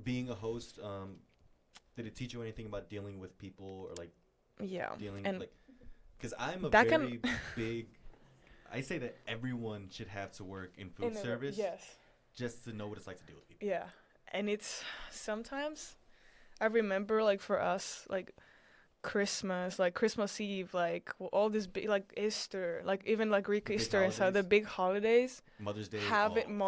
Being a host, did it teach you anything about dealing with people, or like Yeah. dealing And like? Because I'm a that very big. I say that everyone should have to work in food service Yes. just to know what it's like to deal with people. Yeah. And it's sometimes I remember like for us like Christmas, like Christmas Eve, like all this big, like Easter, like even like Greek The big Easter and stuff, the holidays. big holidays. Mother's Day. Having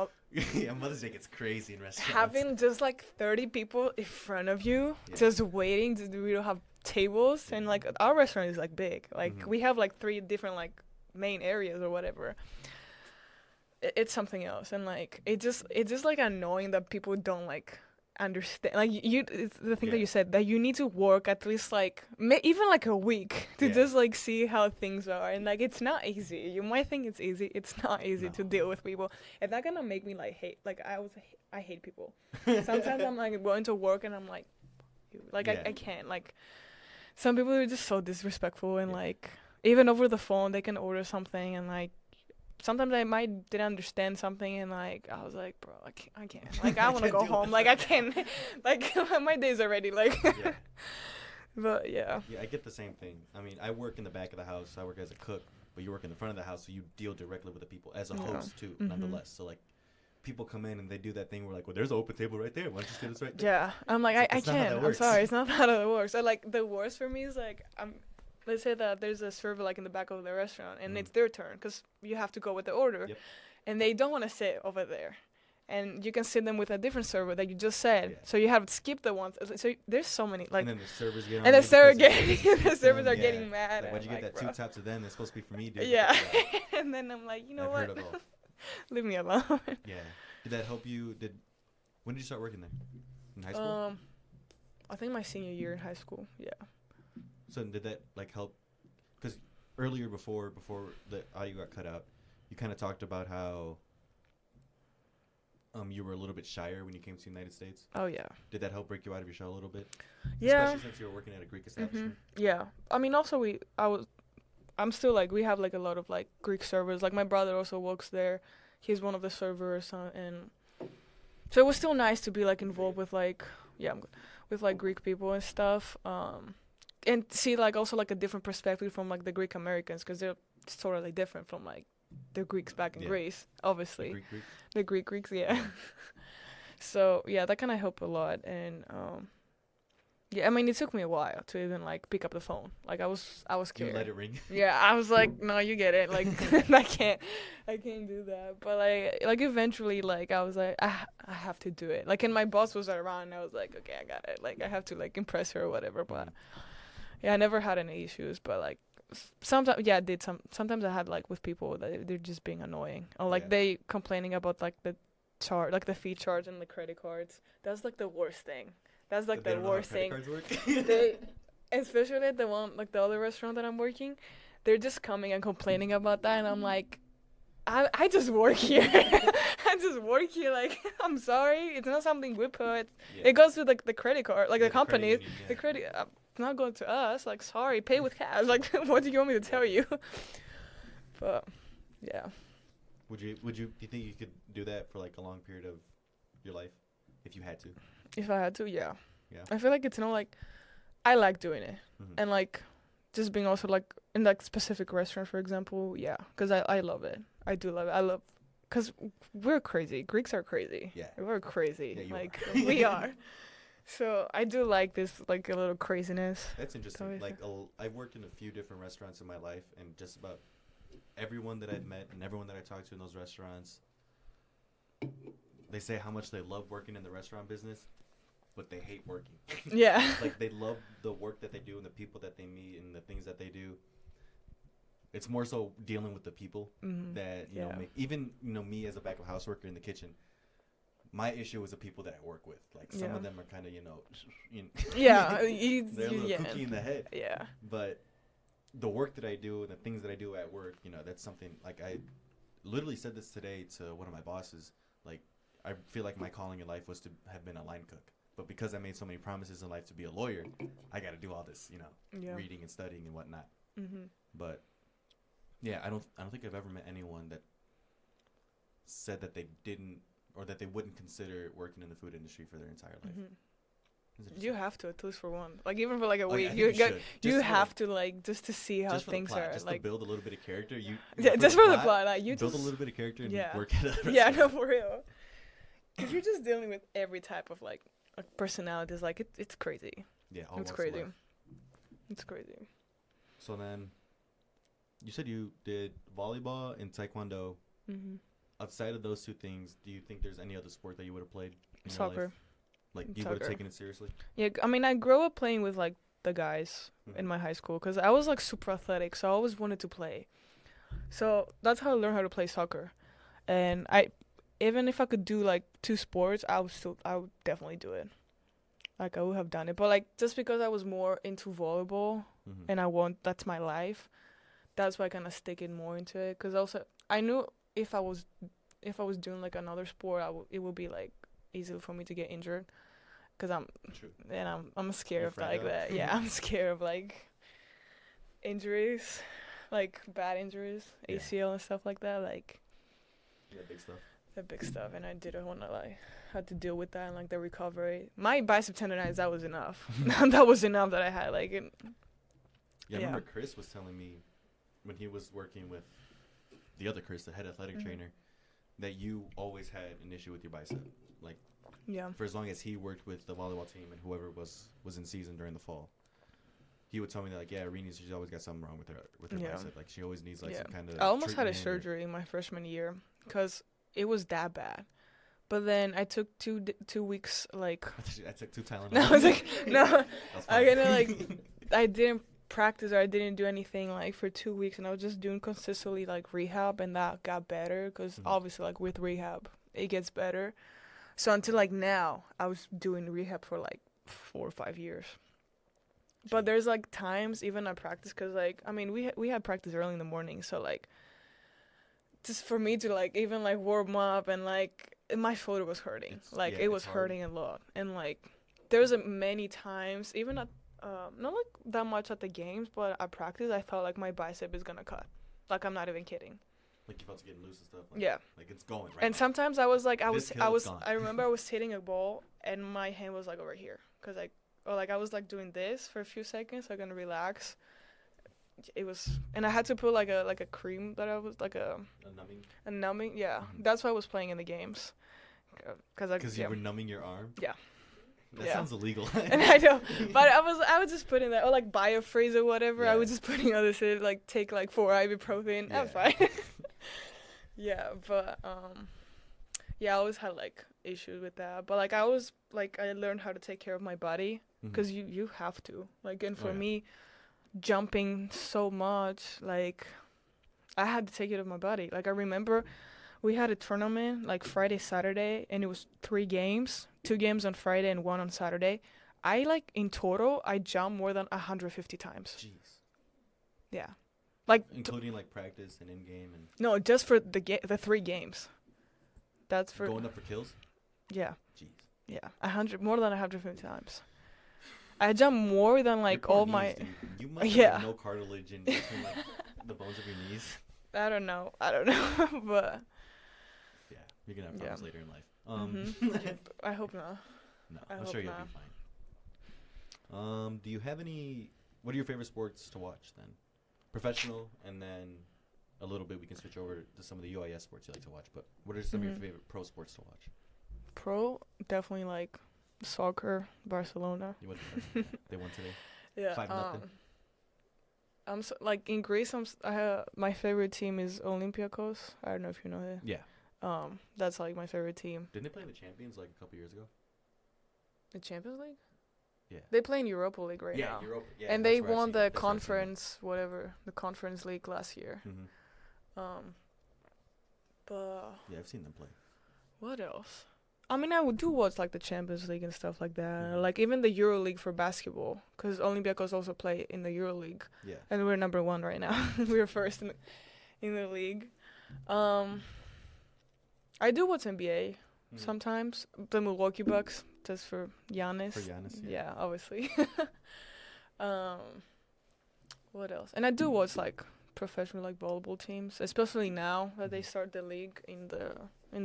Yeah, Mother's Day gets crazy in restaurants. having just like 30 people in front of you, Yeah. just waiting. We don't have tables, and like our restaurant is like big. Like Mhm. we have like 3 different like main areas or whatever. It's something else, and like it's just like annoying that people don't like understand. Like it's the thing that Yeah. you said, that you need to work at least like even like a week to Yeah. just like see how things are, and like it's not easy. You might think it's easy. It's not easy to No. deal with people, and that gonna make me like hate. Like I hate people. Sometimes I'm like going to work and I'm like, like Yeah. I can't. Like some people are just so disrespectful, and Yeah. like even over the phone they can order something, and like sometimes I might didn't understand something, and like I was like, bro, I can't. Like I want to can't go deal home. with Like I that. can't. Like my day's already like. Yeah. But yeah. Yeah, I get the same thing. I mean, I work in the back of the house. I work as a cook, but you work in the front of the house, so you deal directly with the people as a Yeah. host too, Mhm. nonetheless. So like, people come in and they do that thing where like, well, there's an open table right there. Why don't you sit this right there? Yeah, I'm like, It's I not how that can't. I'm works. sorry, it's not how that works. I like the worst for me is like let's say that there's a server like in the back of the restaurant, and Mhm. it's their turn because you have to go with the order, Yep. and they don't want to sit over there, and you can sit them with a different server that you just said. Yeah. So you have to skip the ones. So there's so many like, And then the servers get on and the you server because they're getting used to the servers them. are Yeah. getting mad. Like, why'd you and, get like, that 2 bro. taps to them? It's supposed to be for me, dude. Yeah, and then I'm like, you know I've what? heard it all. Leave me alone. Yeah. Did that help you? When did you start working there? In high school? I think my senior year in high school. Yeah. So did that like help? Because earlier before the audio got cut out, you kind of talked about how you were a little bit shyer when you came to the United States. Oh yeah. Did that help break you out of your shell a little bit? Yeah. Especially since you were working at a Greek establishment. Yeah. I mean, also I'm still like, we have like a lot of like Greek servers. Like my brother also works there. He's one of the servers, and so it was still nice to be like involved with like, yeah, I'm good, with like Greek people and stuff. And see like also like a different perspective from like the Greek Americans, because they're totally different from like the Greeks back in Yeah. Greece, The obviously. Greeks? The Greeks, yeah. So yeah, that kind of helped a lot, and yeah, I mean it took me a while to even like pick up the phone. Like I was You scared. let it ring? Yeah, I was like, no, you get it. Like I can't do that. But like eventually, like I was like, I have to do it. Like, and my boss was around, and I was like, okay, I got it. Like I have to like impress her or whatever. But yeah, I never had any issues. But like sometimes, yeah, I did sometimes I had like with people that they're just being annoying, or like Yeah. they complaining about like the charge, like the fee charge and the credit cards. That's like the worst thing. That's like But they the don't know how worst thing. credit cards work? They, especially at the one, like the other restaurant that I'm working, they're just coming and complaining about that, and I'm like, I just work here. I just work here. Like, I'm sorry, it's not something we put. Yeah. It goes to like the credit card, like Yeah, the the credit companies. union, The yeah. credit, it's not going to us. Like, sorry, pay with cash. Like, what do you want me to tell you? But yeah, Do you think you could do that for like a long period of your life if you had to? if I had to, yeah. Yeah. I feel like it's not like, I like doing it. Mhm. And like just being also like in like specific restaurant, for example, yeah, because I love it. I do love it. I love, because we're crazy. Greeks are crazy. Yeah. We're crazy. Yeah, you like are. we are. So I do like this, like a little craziness. That's interesting. Totally Like I've worked in a few different restaurants in my life, and just about everyone that I've met and everyone that I talked to in those restaurants, they say how much they love working in the restaurant business, but they hate working. Yeah. Like they love the work that they do and the people that they meet and the things that they do. It's more so dealing with the people Mhm. that you know Yeah. make, even me as a back of house worker in the kitchen. My issue is the people that I work with. Like some Yeah. of them are kind of you know Yeah. they're a little yeah. cookie in the head. Yeah. But the work that I do and the things that I do at work, that's something like I literally said this today to one of my bosses. Like, I feel like my calling in life was to have been a line cook. But because I made so many promises in life to be a lawyer, I got to do all this, Yeah. reading and studying and whatnot. Mhm. But yeah, I don't think I've ever met anyone that said that they didn't or that they wouldn't consider working in the food industry for their entire life. Mhm. It's You interesting. have to, at least for one. Like even for like a Oh, yeah, I week, think you you should. you Just for have the- to like just to see how just for the things plot, are. just Like to build a little bit of character. yeah, just for the plot, like you build just a little bit of character and yeah. work at a restaurant. yeah, no, for real. Because you're just dealing with every type of like personalities. Like it's crazy. Yeah, all It's walks of crazy. life. It's crazy. So then, you said you did volleyball and taekwondo. Mm-hmm. Outside of those two things, do you think there's any other sport that you would have played in your Soccer. life? Like, you would have Soccer. taken it seriously? Yeah, I mean, I grew up playing with like the guys in Mhm. my high school because I was like super athletic, so I always wanted to play. So that's how I learned how to play soccer. And even if I could do like two sports, I would definitely do it. Like I would have done it, but like just because I was more into volleyball Mhm. and that's my life, that's why I kind of stick it more into it. Cause also I knew if I was doing like another sport, it would be like easy for me to get injured. Cause True. I'm scared You're of like fragile. that. Yeah, I'm scared of like injuries, like bad injuries, Yeah. ACL and stuff like that. Like Yeah, big stuff. the big stuff, and I didn't want to like had to deal with that and like the recovery. My bicep tendonitis, that was enough. That was enough that I had like it. Yeah, I Yeah. remember Chris was telling me when he was working with the other Chris, the head athletic Mhm. trainer, that you always had an issue with your bicep. Like, Yeah. for as long as he worked with the volleyball team and whoever was in season during the fall, he would tell me that, like, yeah, Erini, she's always got something wrong with her Yeah. bicep. Like, she always needs, like, Yeah. some kind of I almost had a treatment or- surgery in my freshman year because it was that bad. But then I took 2 weeks like I took 2 Tylenol. no, I was like no, That's I fine. gonna like I didn't practice or I didn't do anything like for 2 weeks, and I was just doing consistently like rehab, and that got better because Mhm. obviously like with rehab it gets better. So until like now, I was doing rehab for like 4 or 5 years. But there's like times even at practice, cause like I mean we had practice early in the morning, so like just for me to like even like warm up and like my shoulder was hurting, It's- it was it's hard. hurting a lot, and like there's many times even at not like that much at the games, but at practice I felt like my bicep is gonna cut. Like I'm not even kidding. Like, you felt it getting loose and stuff. Like, Yeah. Like, it's going, right? And now. sometimes I was like, This hill is gone. I remember I was hitting a ball and my hand was like over here. Cause like, or like I was like doing this for a few seconds so I can relax. It was, and I had to put like a cream that I was like A numbing? a numbing. Yeah. Mhm. That's why I was playing in the games. Cause Because you were numbing your arm? Yeah. That Yeah. sounds illegal. And I know, but I was just putting that, or like biofreeze or whatever. I Yeah. was just putting other shit, like take like 4 ibuprofen. I'm Yeah. fine. Yeah, but yeah, I always had like issues with that. But like I always like I learned how to take care of my body Mhm. because you have to. Like, and for Oh, yeah. me, jumping so much, like I had to take care of my body. Like I remember we had a tournament like Friday, Saturday, and it was 3 games, 2 games on Friday and 1 on Saturday. I like in total I jumped more than 150 times. Jeez. Yeah, like Including, like, practice and in-game and no, just for the 3 games. That's for going up for kills? yeah. Jeez. Yeah, 100 more than 150 times. I jump more than like Your poor all knees, my. dude. You must Yeah. have no cartilage in between, like, the bones of your knees. I don't know, but Yeah, you're gonna have Yeah. problems later in life. I hope not. No, I I'm hope sure you'll not. be fine. Do you have any? What are your favorite sports to watch then? Professional, and then a little bit we can switch over to some of the UIS sports you like to watch. But what are some of your Mhm. favorite pro sports to watch? Pro, definitely like soccer, Barcelona. You went to yeah, they won today. Yeah. 5-0. I'm so, like in Greece. My favorite team is Olympiacos. I don't know if you know it. Yeah, That's like my favorite team. didn't they play in the Champions like a couple years ago? The Champions League. Yeah. They play in Europa League right now. Europa. Yeah, And that's they where I won seen- the that's where I seen them. conference, whatever, the conference league last year. Mhm. But Yeah, I've seen them play. what else? I mean, I would do watch like the Champions League and stuff like that, Mhm. like even the Euro League for basketball, because Olympiacos also play in the Euro League, Yeah. and we're number 1 right now. We're first in the league. I do watch NBA Mhm. sometimes. The Milwaukee Bucks, just for Giannis. For Giannis, yeah. Yeah, obviously. What else? And I do watch like professional like volleyball teams, especially now that they Mhm. start the league in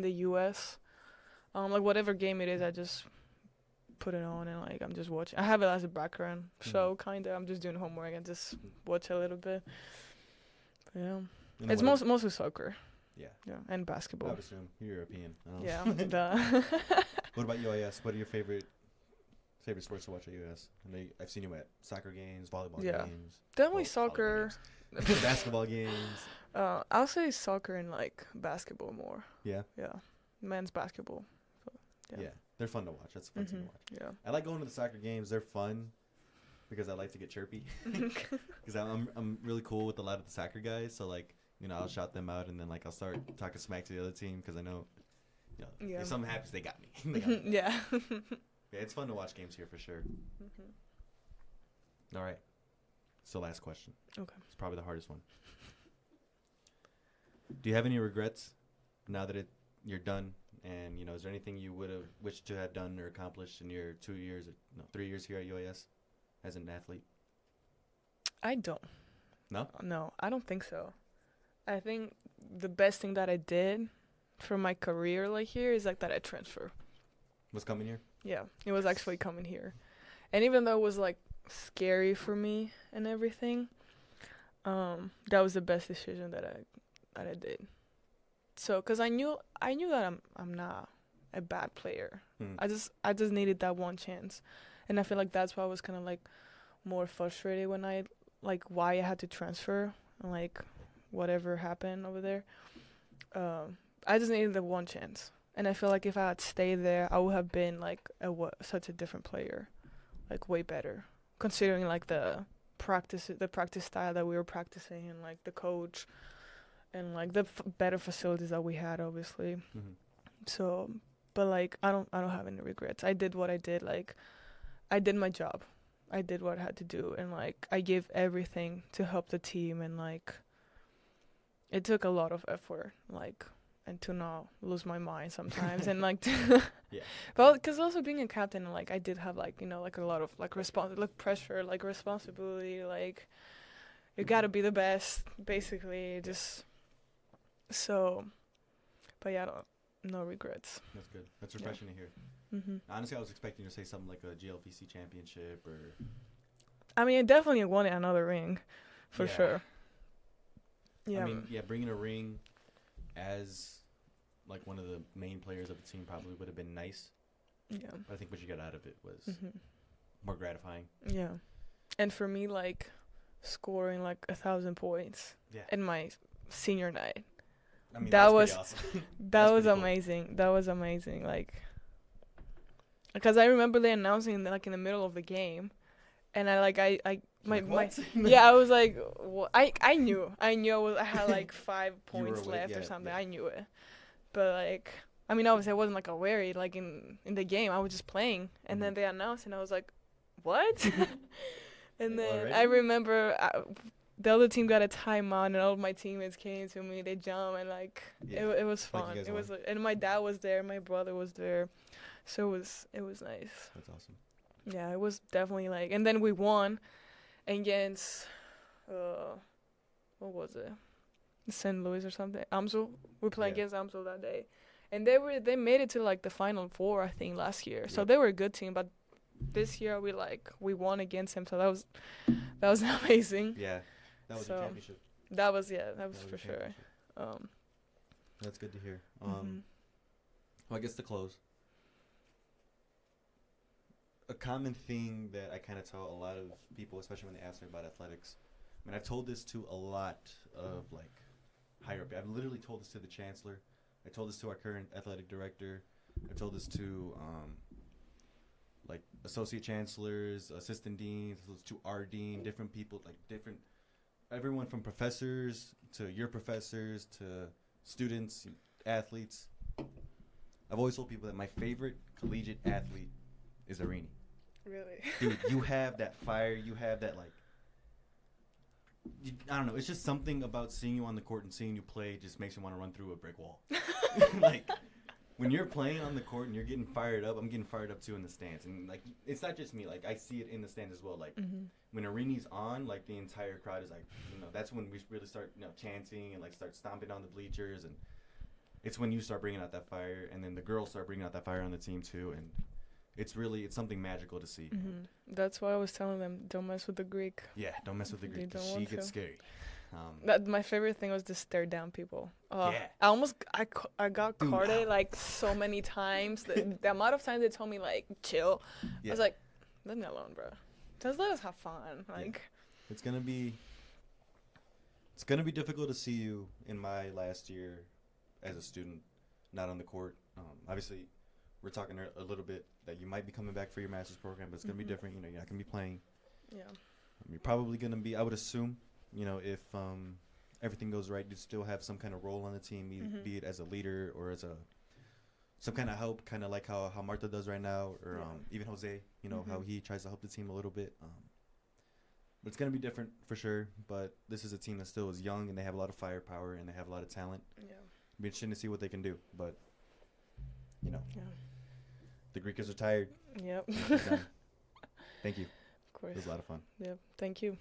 the US. Like whatever game it is, I just put it on and like I'm just watching. I have it as a background show, kinda. I'm just doing homework and just watch a little bit. But yeah, And then it's what- mostly soccer. Yeah. Yeah, and I basketball. would assume you're European. Yeah. Duh. What about UIS? What are your favorite favorite sports to watch at US? I know I've seen you at soccer games, volleyball Yeah. games. Definitely volleyball soccer. games. Basketball games. I'll say soccer and like basketball more. Yeah. Yeah, men's basketball. Yeah. Yeah. They're fun to watch. That's a fun team to watch. Yeah. I like going to the soccer games. They're fun because I like to get chirpy. Because I'm really cool with a lot of the soccer guys. So, like, you know, I'll shout them out and then, like, I'll start talking smack to the other team because I know, you know, Yeah. if something happens, they got me. They got me. Yeah. Yeah, it's fun to watch games here for sure. All right. So, last question. Okay. It's probably the hardest one. Do you have any regrets now that you're done? And, you know, is there anything you would have wished to have done or accomplished in your 3 years here at UAS as an athlete? I don't. No? No, I don't think so. I think the best thing that I did for my career, like, here is, like, that I transfer. Was coming here? Yeah, it was actually coming here. And even though it was, like, scary for me and everything, that was the best decision that I did. So, cause I knew that I'm not a bad player. I just needed that one chance, and I feel like that's why I was kind of like more frustrated when I like why I had to transfer and like whatever happened over there. I just needed the one chance, and I feel like if I had stayed there, I would have been like such a different player, like way better, considering like the practice style that we were practicing and like the coach. And like the better facilities that we had, obviously. So, but like I don't have any regrets. I did what I did. Like, I did my job. I did what I had to do, and like I gave everything to help the team. And like, it took a lot of effort. Like, and to not lose my mind sometimes, and like, yeah. But because also being a captain, like I did have like like a lot of like pressure, like responsibility. Like, you gotta be the best, basically. Just. So, but yeah, no regrets. That's good. That's refreshing to hear. Honestly, I was expecting you to say something like a GLVC championship or... I mean, I definitely wanted another ring, for sure. Yeah. I mean, bringing a ring as like one of the main players of the team probably would have been nice. Yeah. But I think what you got out of it was more gratifying. Yeah. And for me, like, scoring like 1,000 points in my senior night. I mean, that was awesome. that was amazing. Cool. That was amazing. Like, because I remember they announcing like in the middle of the game, and I was like, well, I knew I had like 5 points left or something. I knew it, but like, I mean, obviously I wasn't like aware like in the game. I was just playing, and then they announced, and I was like, what? And then already? I remember. The other team got a timeout, and all of my teammates came to me. They jumped, and like it was fun. Like it was, and my dad was there, my brother was there, so it was nice. That's awesome. Yeah, it was definitely like, and then we won against, what was it, St. Louis or something? Amsel. We played against Amsel that day, and they made it to like the Final Four, I think, last year. So they were a good team, but this year we won against him, so that was amazing. Yeah. That was a championship. That was for sure. That's good to hear. Well, I guess to close, a common thing that I kind of tell a lot of people, especially when they ask me about athletics, I mean, I've told this to a lot of like higher up. I've literally told this to the chancellor. I told this to our current athletic director. I told this to like associate chancellors, assistant deans, to our dean, different people, like different. Everyone from professors to your professors to students, athletes. I've always told people that my favorite collegiate athlete is Eirini. Really? Dude, you have that fire. You have that, like, I don't know. It's just something about seeing you on the court and seeing you play just makes me want to run through a brick wall. Like, when you're playing on the court and you're getting fired up, I'm getting fired up too in the stands. And, like, it's not just me. Like, I see it in the stands as well. Like, when Eirini's on, like, the entire crowd is like, you know, that's when we really start, you know, chanting and, like, start stomping on the bleachers. And it's when you start bringing out that fire. And then the girls start bringing out that fire on the team, too. And it's something magical to see. That's why I was telling them, don't mess with the Greek. Yeah, don't mess with the Greek, because she gets scary. My favorite thing was to stare down people. Yeah. I got carded like so many times. The amount of times they told me like chill, I was like, Leave me alone, bro. Just let us have fun. Like, It's gonna be difficult to see you in my last year as a student, not on the court. Obviously, we're talking a little bit that you might be coming back for your master's program, but it's gonna be different. You know, you're not gonna be playing. yeah. You're probably gonna be. I would assume, you know, if everything goes right, you still have some kind of role on the team, be it as a leader or as some kind of help, kind of like how Martha does right now, or even Jose. You know how he tries to help the team a little bit. But it's gonna be different for sure. But this is a team that still is young and they have a lot of firepower and they have a lot of talent. Yeah. It'll be interesting to see what they can do. But you know, Yeah. the Greekers are tired. Yep. They're done. Thank you. Of course. It was a lot of fun. Yep. Thank you.